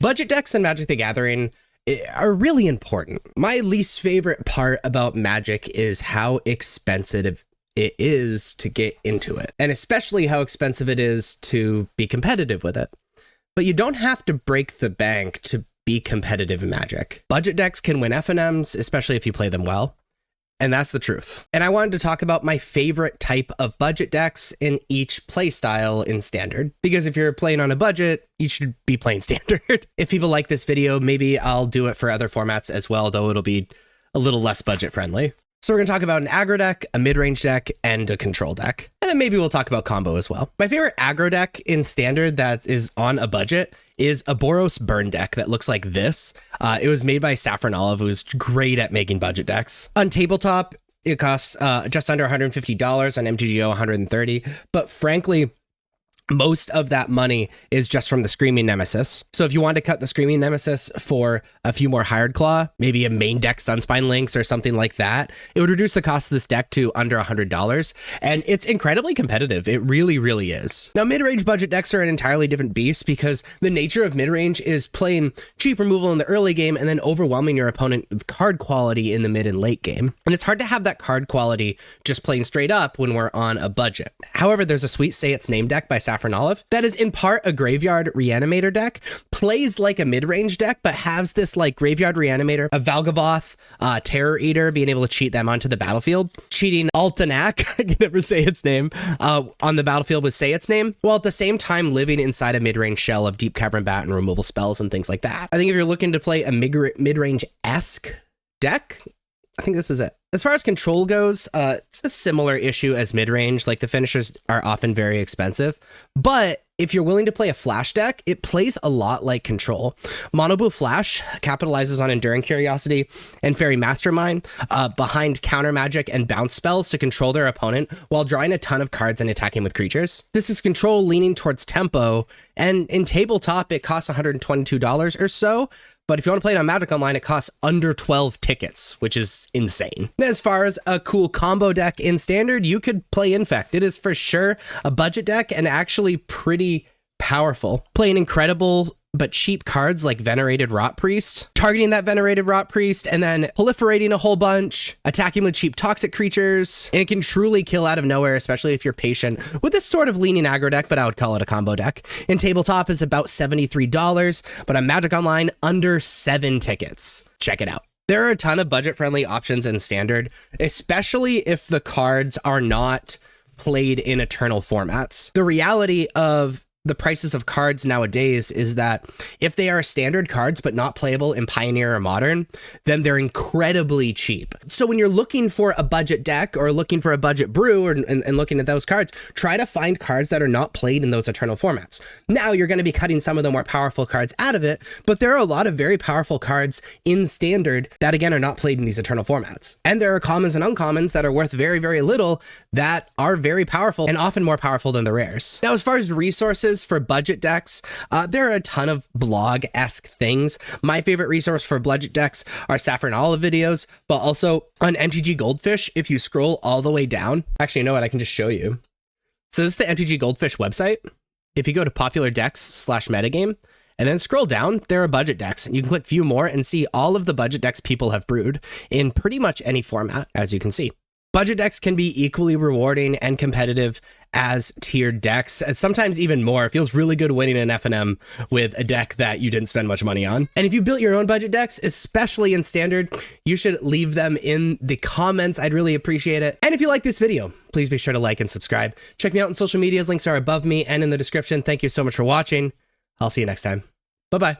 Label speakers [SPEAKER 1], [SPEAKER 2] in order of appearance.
[SPEAKER 1] Budget decks in Magic the Gathering are really important. My least favorite part about Magic is how expensive it is to get into it, and especially how expensive it is to be competitive with it. But you don't have to break the bank to be competitive in Magic. Budget decks can win FNMs, especially if you play them well. And that's the truth. And I wanted to talk about my favorite type of budget decks in each play style in Standard. Because if you're playing on a budget, you should be playing Standard. If people like this video, maybe I'll do it for other formats as well, though it'll be a little less budget friendly. So we're going to talk about an aggro deck, a mid-range deck, and a control deck. And then maybe we'll talk about combo as well. My favorite aggro deck in Standard that is on a budget is a Boros Burn deck that looks like this. It was made by Saffron Olive, who's great at making budget decks. On tabletop, it costs just under $150, on MTGO $130. But frankly, most of that money is just from the Screaming Nemesis. So if you want to cut the Screaming Nemesis for a few more Hired Claw, maybe a main deck Sunspine Links or something like that, it would reduce the cost of this deck to under $100. And it's incredibly competitive. It really, really is. Now, mid-range budget decks are an entirely different beast because the nature of mid-range is playing cheap removal in the early game and then overwhelming your opponent with card quality in the mid and late game. And it's hard to have that card quality just playing straight up when we're on a budget. However, there's a sweet Say Its Name deck by Saffron Olive that is in part a Graveyard Reanimator deck, plays like a mid-range deck, but has this like Graveyard Reanimator, a Valgavoth, Terror Eater, being able to cheat them onto the battlefield, cheating Altanak, I can never say its name, on the battlefield with Say Its Name, while at the same time living inside a mid-range shell of Deep Cavern Bat and removal spells and things like that. I think if you're looking to play a mid-range-esque deck, I think this is it. As far as control goes, it's a similar issue as mid-range. Like, the finishers are often very expensive, but if you're willing to play a flash deck, it plays a lot like control. Mono Blue Flash capitalizes on Enduring Curiosity and Fairy Mastermind behind counter magic and bounce spells to control their opponent while drawing a ton of cards and attacking with creatures. This is control leaning towards tempo, and in tabletop, it costs $122 or so. But if you want to play it on Magic Online, it costs under 12 tickets, which is insane. As far as a cool combo deck in Standard, you could play Infect. It is for sure a budget deck and actually pretty powerful. Playing incredible but cheap cards like Venerated Rot Priest, targeting that Venerated Rot Priest, and then proliferating a whole bunch, attacking with cheap toxic creatures, and it can truly kill out of nowhere, especially if you're patient with this sort of leaning aggro deck, but I would call it a combo deck. In tabletop is about $73, but on Magic Online, under 7 tickets. Check it out. There are a ton of budget-friendly options in Standard, especially if the cards are not played in Eternal formats. The reality of the prices of cards nowadays is that if they are standard cards but not playable in Pioneer or Modern, then they're incredibly cheap. So when you're looking for a budget deck or looking for a budget brew and looking at those cards, try to find cards that are not played in those Eternal formats. Now you're going to be cutting some of the more powerful cards out of it, but there are a lot of very powerful cards in Standard that again are not played in these Eternal formats. And there are commons and uncommons that are worth very, very little that are very powerful and often more powerful than the rares. Now, as far as resources for budget decks, there are a ton of blog-esque things. My favorite resource for budget decks are Saffron Olive videos, but also on MTG Goldfish, if you scroll all the way down, actually, you know what, I can just show you. So this is the MTG Goldfish website. If you go to popular decks/metagame, and then scroll down, there are budget decks. You can click view more and see all of the budget decks people have brewed in pretty much any format, as you can see. Budget decks can be equally rewarding and competitive as tiered decks, and sometimes even more. It feels really good winning an FNM with a deck that you didn't spend much money on. And if you built your own budget decks, especially in Standard, you should leave them in the comments. I'd really appreciate it. And if you like this video, please be sure to like and subscribe. Check me out on social medias. Links are above me and in the description. Thank you so much for watching. I'll see you next time. Bye-bye.